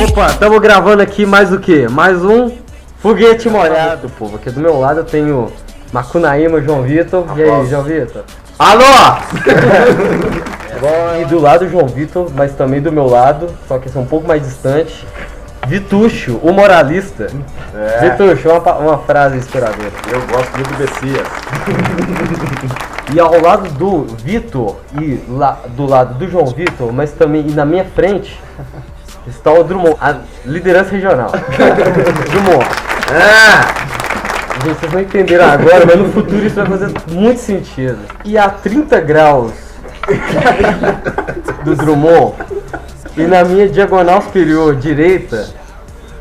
Opa, estamos gravando aqui mais o quê? Mais um foguete molhado, povo. Aqui do meu lado eu tenho Macunaíma, João Vitor. E aí, João Vitor? Alô! E do lado João Vitor, mas também do meu lado, só que é um pouco mais distante, Vitucho, o moralista. Vitucho, uma frase inspiradora. Eu gosto muito do Bessias. E ao lado do Vitor e do lado do João Vitor, mas também e na minha frente, está o Drummond, a liderança regional. Drummond. Gente, vocês não entenderam agora, mas no futuro isso vai fazer muito sentido. E a 30 graus do Drummond, e na minha diagonal superior direita,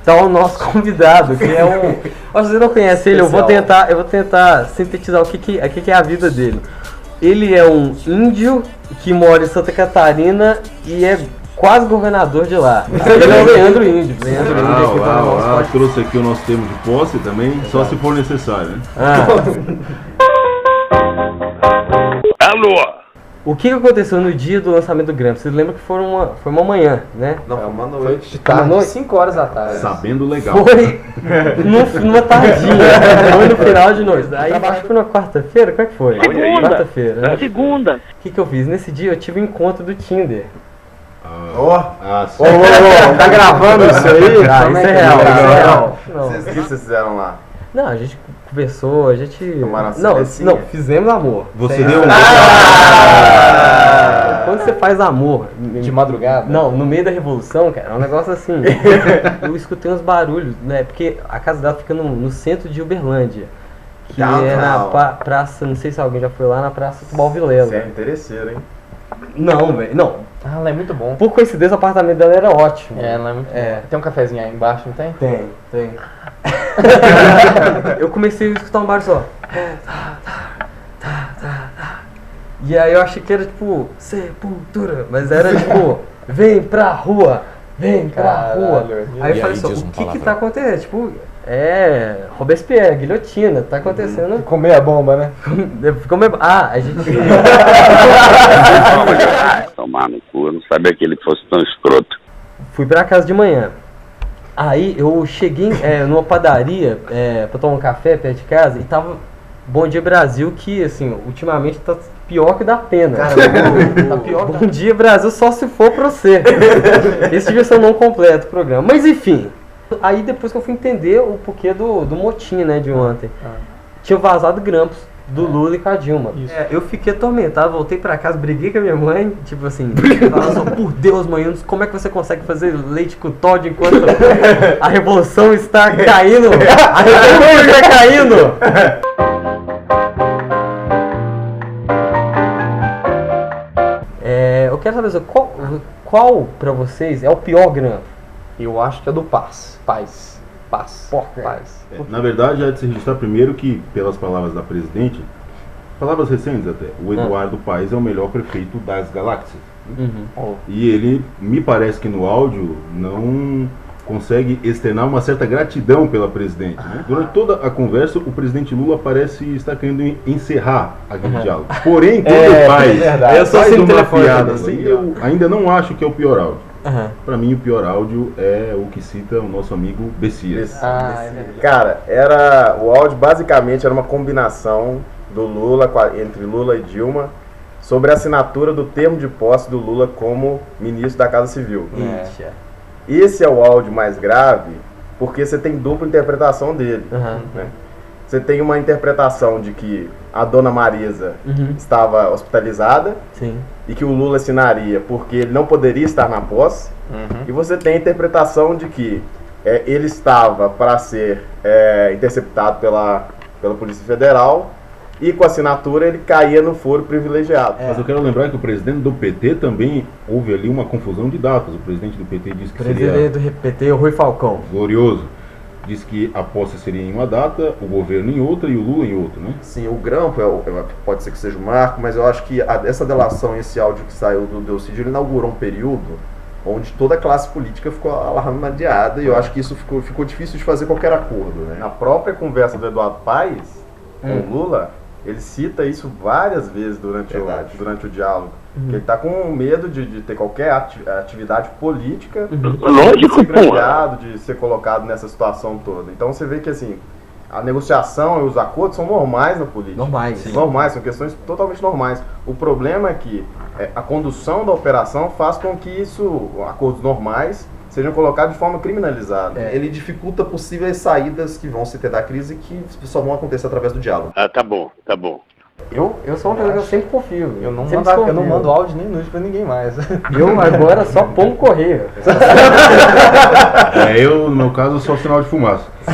tá o nosso convidado, que é um... Você não conhece ele, eu vou tentar sintetizar o que é a vida dele. Ele é um índio que mora em Santa Catarina e é quase governador de lá. Ele é o Leandro Índio. Trouxe aqui o nosso termo de posse também, só se for necessário, né? Alô! O que aconteceu no dia do lançamento do Grampo? Vocês lembram que foi uma manhã, né? Não, foi uma noite. De tarde, 5 horas da tarde. Sabendo legal. Foi numa tardinha, foi no final de noite. Aí acho que foi na quarta-feira, como é que foi? Segunda. Quarta-feira, né? Segunda. O que eu fiz? Nesse dia eu tive um encontro do Tinder. Sim. Tá gravando isso aí? Isso é real. O que vocês fizeram lá? Não, a gente conversou, a gente... Tomaram uma Não, cervecinha? fizemos amor. Você deu Quando você faz amor... De madrugada? Não, no meio da revolução, cara, é um negócio assim. Eu escutei uns barulhos, né? Porque a casa dela fica no centro de Uberlândia. Que é na praça, não sei se alguém já foi lá, na praça Tubal Vilela. Você é interesseiro, hein? Não, velho, não. Ela é muito bom. Por coincidência, o apartamento dela era ótimo. Ela é muito bom. Tem um cafezinho aí embaixo, não tem? Tem. Eu comecei a escutar um barulho só. E aí eu achei que era tipo, sepultura. Mas era tipo, vem pra rua. Aí eu falei só, o que tá acontecendo? Tipo, Robespierre, guilhotina, tá acontecendo. Comer a bomba, né? Ficou meio... a gente... Tomar no cu, eu não sabia que ele fosse tão escroto. Fui pra casa de manhã. Aí eu cheguei numa padaria pra tomar um café perto de casa e tava Bom Dia Brasil, que assim, ultimamente tá pior que dá pena. Tá pior. Bom Dia Brasil só se for pra você. Esse devia ser o não completo do programa. Mas enfim, aí depois que eu fui entender o porquê do motim, né, de ontem. Tinha vazado grampos do Lula e com a Dilma. Eu fiquei atormentado, voltei pra casa, briguei com a minha mãe, tipo assim, falando só, por Deus, mãe, como é que você consegue fazer leite com Todd enquanto a revolução está caindo? A revolução está caindo! Eu quero saber qual pra vocês é o pior grampo? Eu acho que é do Paz. Paz. Na verdade, há de se registrar primeiro que, pelas palavras da presidente, palavras recentes até, o Eduardo Paes é o melhor prefeito das galáxias. E ele, me parece que no áudio, não consegue externar uma certa gratidão pela presidente. Né? Durante toda a conversa, o presidente Lula parece estar querendo encerrar aquele diálogo. Porém, quando o Paes faz uma piada assim, eu ainda não acho que é o pior áudio. Pra mim, o pior áudio é o que cita o nosso amigo Bessias. Cara, o áudio basicamente era uma combinação do Lula entre Lula e Dilma sobre a assinatura do termo de posse do Lula como ministro da Casa Civil. Esse é o áudio mais grave porque você tem dupla interpretação dele. Né? Você tem uma interpretação de que a dona Marisa estava hospitalizada e que o Lula assinaria porque ele não poderia estar na posse. E você tem a interpretação de que ele estava para ser interceptado pela Polícia Federal e com a assinatura ele caía no foro privilegiado. Mas eu quero lembrar que o presidente do PT também houve ali uma confusão de datas. O presidente do PT disse que presidente do PT, o Rui Falcão. Glorioso. Diz que a posse seria em uma data, o governo em outra e o Lula em outra, né? Sim, o grampo pode ser que seja o marco, mas eu acho que essa delação, esse áudio que saiu do Delcídio, ele inaugurou um período onde toda a classe política ficou alarmadiada e eu acho que isso ficou difícil de fazer qualquer acordo, né? Na própria conversa do Eduardo Paes com o Lula, ele cita isso várias vezes durante o diálogo. Que ele está com medo de ter qualquer atividade política, Lógico, de ser colocado nessa situação toda. Então você vê que assim, a negociação e os acordos são normais na política. Normais, são questões totalmente normais. O problema é que a condução da operação faz com que acordos normais, sejam colocados de forma criminalizada. Ele dificulta possíveis saídas que vão se ter da crise que só vão acontecer através do diálogo. Tá bom. Eu sou uma pessoa que eu sempre confio. Eu não mando áudio nem nude pra ninguém mais. Eu agora só pombo correio. Eu, no meu caso, só sinal de fumaça. O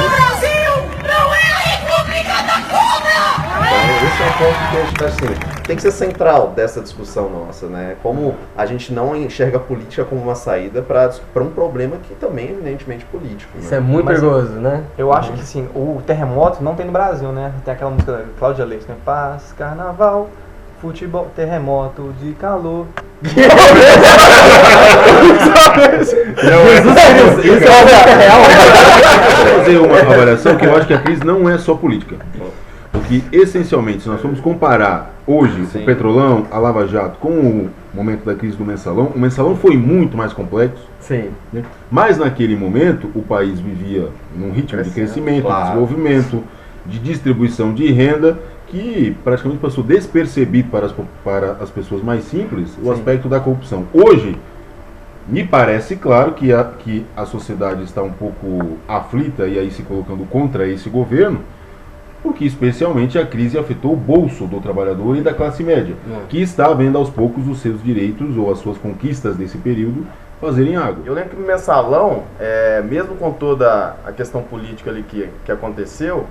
Brasil não é a República da Cobra! Esse é um ponto que a gente assim, tem que ser central dessa discussão nossa, né? Como a gente não enxerga a política como uma saída para um problema que também é evidentemente político. Isso né? é muito perigoso, né? Eu acho que sim, o terremoto não tem no Brasil, né? Tem aquela música da Cláudia Leite, né? Paz, carnaval, futebol, terremoto de calor. Isso é uma vida real. Vou fazer uma avaliação que eu acho que a crise não é só política. Porque, essencialmente, se nós formos comparar hoje o Petrolão, a Lava Jato, com o momento da crise do Mensalão, o Mensalão foi muito mais complexo. Sim. Né? Mas, naquele momento, o país vivia num ritmo de crescimento, de desenvolvimento, de distribuição de renda, que praticamente passou despercebido para as pessoas mais simples o aspecto da corrupção. Hoje, me parece claro que a sociedade está um pouco aflita e aí se colocando contra esse governo, porque especialmente a crise afetou o bolso do trabalhador e da classe média, que está vendo aos poucos os seus direitos ou as suas conquistas desse período fazerem água. Eu lembro que no Mensalão, mesmo com toda a questão política ali que aconteceu,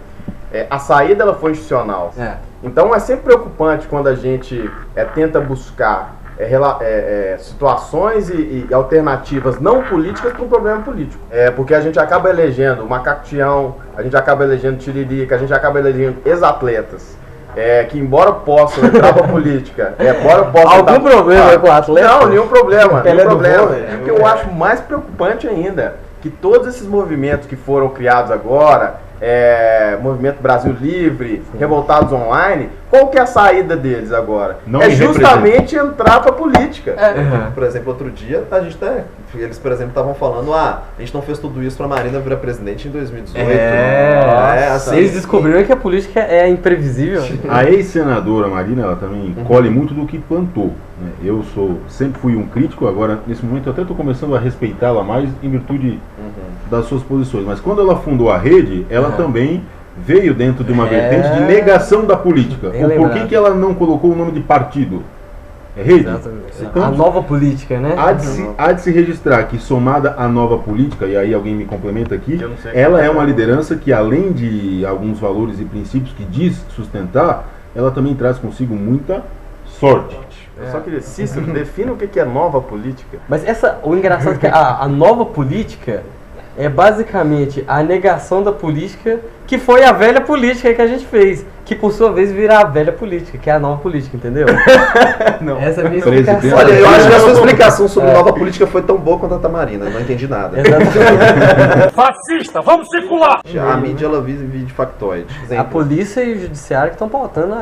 a saída ela foi institucional. Então é sempre preocupante quando a gente tenta buscar situações e alternativas não políticas para um problema político. Porque a gente acaba elegendo Macaco Tião, a gente acaba elegendo Tiririca, a gente acaba elegendo ex-atletas. Que embora possam entrar pra política, algum problema com o atleta? Não, nenhum problema. O que eu acho mais preocupante ainda, que todos esses movimentos que foram criados agora, Movimento Brasil Livre, Revoltados Online, qual que é a saída deles agora? Justamente entrar pra política. Por exemplo, outro dia, eles, por exemplo, estavam falando, a gente não fez tudo isso pra Marina virar presidente em 2018. Assim, eles descobriram que a política é imprevisível. A ex-senadora Marina, ela também colhe muito do que plantou. Né? Eu sempre fui um crítico, agora nesse momento eu até estou começando a respeitá-la mais em virtude das suas posições. Mas quando ela fundou a Rede, ela também veio dentro de uma vertente de negação da política. Por que ela não colocou o nome de partido? Rede. Então, a nova política, né? Há de se registrar que, somada à nova política, e aí alguém me complementa aqui, ela é uma liderança que, além de alguns valores e princípios que diz sustentar, ela também traz consigo muita sorte. Eu só queria, Cícero, defina o que é nova política. Mas o engraçado é que a nova política é basicamente a negação da política, que foi a velha política que a gente fez, que por sua vez vira a velha política, que é a nova política, entendeu? Não. Essa é a minha explicação. Olha, eu acho que a sua explicação sobre nova política foi tão boa quanto a da Marina, não entendi nada. Fascista, vamos circular! A mídia, ela vive de factoide. A polícia e o judiciário que estão pautando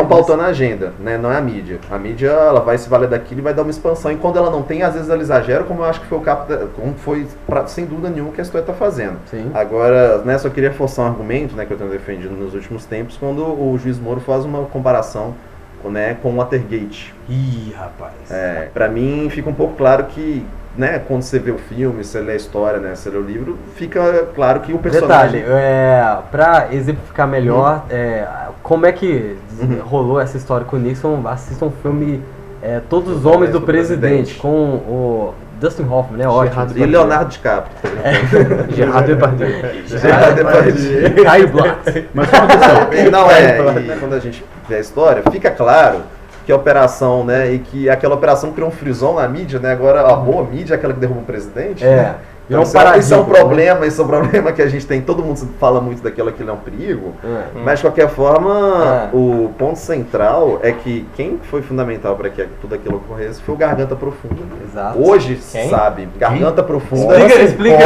pautando a agenda, né? Não é a mídia. A mídia, ela vai se valer daquilo e vai dar uma expansão, e quando ela não tem, às vezes ela exagera, como eu acho que foi o caso, como foi, sem dúvida nenhuma, que a história está fazendo. Sim. Agora, né, só queria forçar um argumento, né, que eu tenho defendido nos últimos tempos, quando o juiz Moro faz uma comparação, né, com o Watergate. Ih, rapaz. Pra mim fica um pouco claro que, né, quando você vê o filme, você lê a história, né, você lê o livro, fica claro que o personagem... Detalhe, pra exemplificar melhor como é que rolou essa história com o Nixon, assista um filme Todos os Homens do Presidente, com o Dustin Hoffman, né? Ótimo. E Leonardo DiCaprio. Gerard Depardieu. Caio Blatt. Mas e quando a gente vê a história, fica claro que a operação, né, e que aquela operação criou um frisão na mídia, né, agora a boa mídia é aquela que derruba o presidente, né? Então, isso é um problema, isso é um problema que a gente tem, todo mundo fala muito daquilo que é um perigo, mas de qualquer forma, o ponto central é que quem foi fundamental para que tudo aquilo ocorresse foi o Garganta Profunda. Exato. Hoje se sabe, Garganta Profunda. Explica.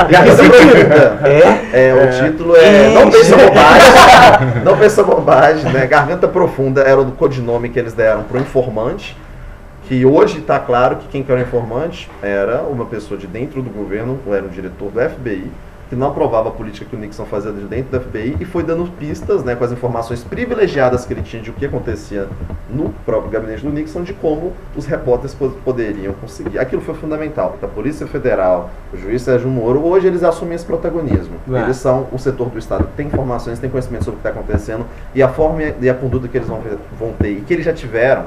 Garganta Profunda. O título é Não Pensa Bobagem, né? Garganta Profunda era o codinome que eles deram pro informante, que hoje está claro que quem era o informante era uma pessoa de dentro do governo, era um diretor do FBI, que não aprovava a política que o Nixon fazia de dentro do FBI e foi dando pistas, né, com as informações privilegiadas que ele tinha de o que acontecia no próprio gabinete do Nixon, de como os repórteres poderiam conseguir. Aquilo foi fundamental. A Polícia Federal, o juiz Sérgio Moro, hoje eles assumem esse protagonismo. Eles são o setor do Estado que tem informações, tem conhecimento sobre o que está acontecendo e a forma e a conduta que eles vão ter e que eles já tiveram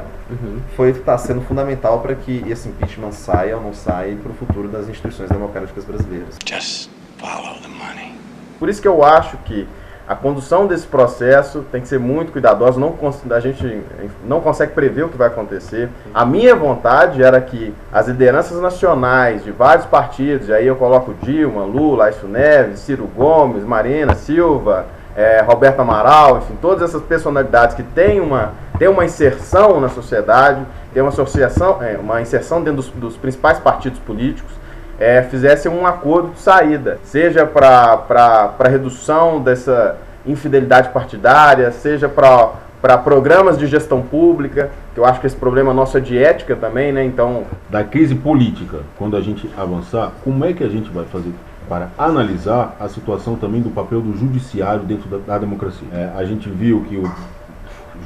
está sendo fundamental para que esse impeachment saia ou não saia para o futuro das instituições democráticas brasileiras. Follow the money. Por isso que eu acho que a condução desse processo tem que ser muito cuidadosa. A gente não consegue prever o que vai acontecer. A minha vontade era que as lideranças nacionais de vários partidos, e aí eu coloco Dilma, Lula, Aécio Neves, Ciro Gomes, Marina Silva, Roberto Amaral, enfim, todas essas personalidades que têm uma inserção na sociedade, têm uma inserção dentro dos principais partidos políticos, fizessem um acordo de saída, seja para redução dessa infidelidade partidária, seja para programas de gestão pública, que eu acho que esse problema nosso é de ética também, né? Então, da crise política, quando a gente avançar, como é que a gente vai fazer para analisar a situação também do papel do judiciário dentro da democracia? A gente viu que o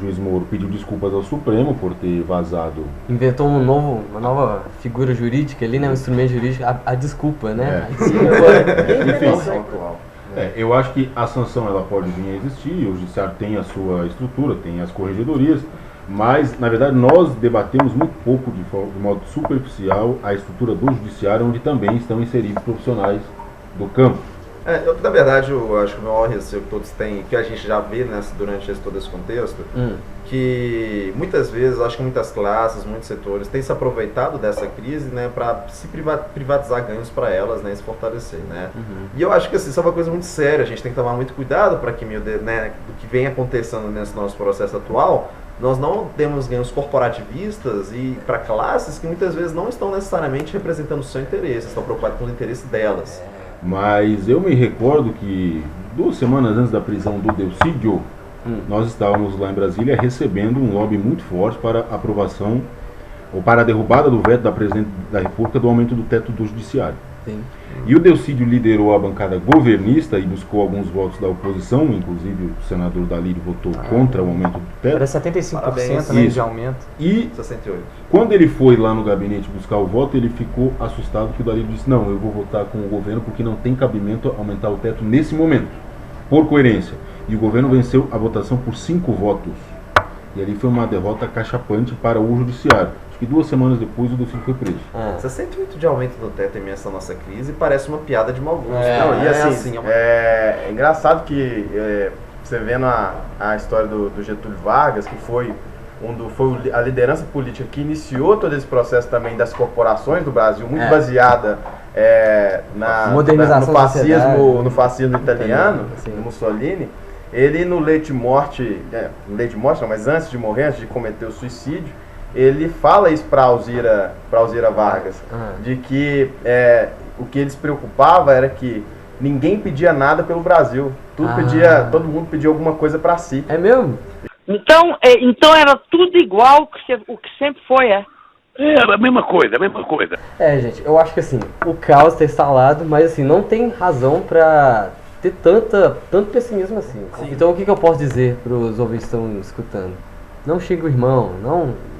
juiz Moro pediu desculpas ao Supremo por ter vazado. Inventou uma nova figura jurídica ali, né? Um instrumento jurídico, a desculpa, né? Eu acho que a sanção ela pode vir a existir, o judiciário tem a sua estrutura, tem as corregedorias, mas na verdade nós debatemos muito pouco de modo superficial a estrutura do judiciário, onde também estão inseridos profissionais do campo. Na verdade, eu acho que o maior receio que todos têm, que a gente já vê durante todo esse contexto, que muitas vezes, acho que muitas classes, muitos setores têm se aproveitado dessa crise, né, para se privatizar ganhos para elas, né, e se fortalecer, né. E eu acho que assim, isso é uma coisa muito séria, a gente tem que tomar muito cuidado para que, né, do que vem acontecendo nesse nosso processo atual, nós não temos ganhos corporativistas e para classes que muitas vezes não estão necessariamente representando o seu interesse, estão preocupados com o interesse delas. Mas eu me recordo que 2 semanas antes da prisão do Delcídio, nós estávamos lá em Brasília recebendo um lobby muito forte para a aprovação ou para a derrubada do veto da Presidente da República do aumento do teto do Judiciário. Sim. E o Delcídio liderou a bancada governista e buscou alguns votos da oposição, inclusive o senador Dalírio votou contra o aumento do teto. Era 75%, né, de aumento. E 68. Quando ele foi lá no gabinete buscar o voto, ele ficou assustado que o Dalírio disse: não, eu vou votar com o governo porque não tem cabimento aumentar o teto nesse momento, por coerência. E o governo venceu a votação por 5 votos. E ali foi uma derrota cachapante para o judiciário. E 2 semanas depois o Delcídio foi preso. 68 de aumento do teto em essa nossa crise parece uma piada de mau gosto. E assim, é engraçado que você vendo a história do Getúlio Vargas, que foi a liderança política que iniciou todo esse processo também das corporações do Brasil, muito baseada no fascismo italiano, no Mussolini. Ele no leito de morte não, mas antes de morrer, antes de cometer o suicídio, ele fala isso para Alzira Vargas, de que o que eles preocupava era que ninguém pedia nada pelo Brasil, todo mundo pedia alguma coisa para si. É mesmo? Então era tudo igual o que sempre foi, Era a mesma coisa, gente, eu acho que assim, o caos está instalado, mas assim, não tem razão para ter tanto pessimismo assim. Sim. Então o que eu posso dizer para os ouvintes que estão escutando? Não xinga o irmão,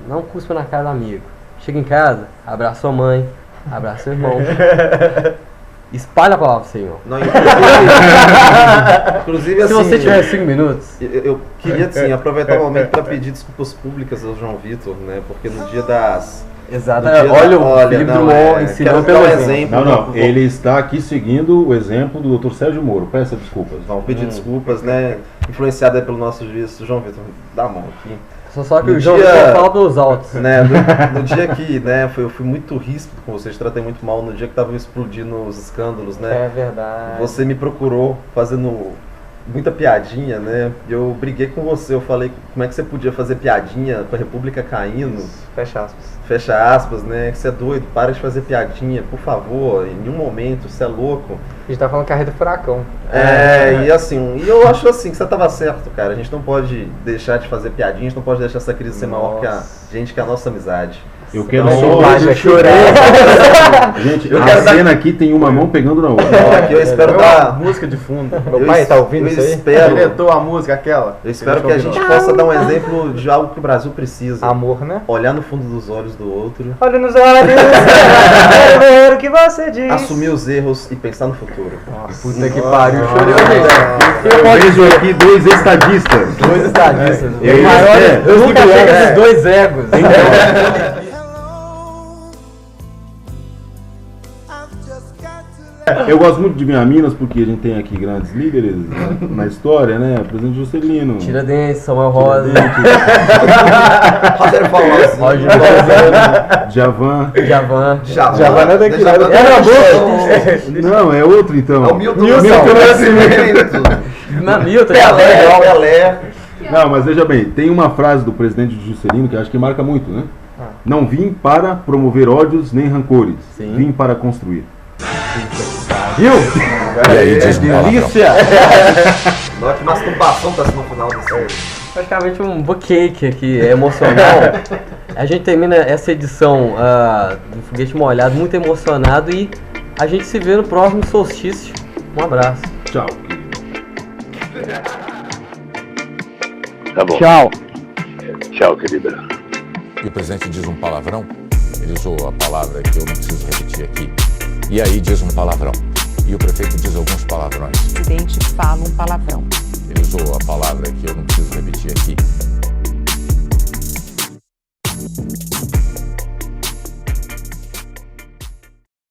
não cuspa na cara do amigo. Chega em casa, abraça sua mãe, abraça seu irmão. Espalha a palavra, Senhor. Não, inclusive assim, se você tiver 5 minutos. Eu queria assim, aproveitar o momento para pedir desculpas públicas ao João Vitor, né? Porque no dia das... Exato. Olha, o Felipe Drummond ensinou pelo exemplo. Não, ele está aqui seguindo o exemplo do Dr. Sérgio Moro. Peça desculpas. Vamos pedir desculpas, né? Influenciado pelo nosso juiz João Vitor. Dá a mão aqui. Só que o João fala pelos altos. Né, no dia que, né, eu fui muito ríspido com vocês, tratei muito mal no dia que estavam explodindo os escândalos, né? É verdade. Você me procurou fazendo muita piadinha, né? Eu briguei com você, eu falei como é que você podia fazer piadinha com a República caindo. Fecha aspas. Fecha aspas, né? Que você é doido, para de fazer piadinha, por favor, em nenhum momento, você é louco. A gente tá falando carreira do furacão. E assim, e eu acho assim que você tava certo, cara. A gente não pode deixar de fazer piadinha, a gente não pode deixar essa crise ser maior que a gente, que a nossa amizade. Eu quero eu chorei. Gente, a cena aqui tem uma mão pegando na outra. Aqui eu espero dar música de fundo. Meu pai tá ouvindo isso aí? Diretor a música aquela. Eu espero que a gente possa dar um exemplo de algo que o Brasil precisa. Amor, né? Olhar no fundo dos olhos do outro. Olha nos olhos, quero ver o que você diz. Assumir os erros e pensar no futuro. Nossa, puta que pariu, chorei. Eu vejo aqui dois estadistas. Eu nunca vi esses dois egos. Eu gosto muito de Minas porque a gente tem aqui grandes líderes, né, na história, né? O presidente Juscelino. Tiradentes, Samuel Rosa. Rogério Palmas. Javan. Javan não é daqui. Não, é outro então. É o Milton Nascimento. Na Milton. Pelé. Não, mas veja bem, tem uma frase do presidente Juscelino que eu acho que marca muito, né? Não vim para promover ódios nem rancores. Sim. Vim para construir. Viu? E aí, delícia! Olha que masturbação tá no final desse. Praticamente um bookcake aqui, emocional. A gente termina essa edição do Foguete Molhado muito emocionado e a gente se vê no próximo solstício. Um abraço. Tchau. Tá bom. Tchau. Tchau, querida. E o presidente diz um palavrão, ele usou a palavra que eu não preciso repetir aqui, e aí diz um palavrão. E o prefeito diz alguns palavrões. O presidente fala um palavrão. Ele usou a palavra que eu não preciso repetir aqui.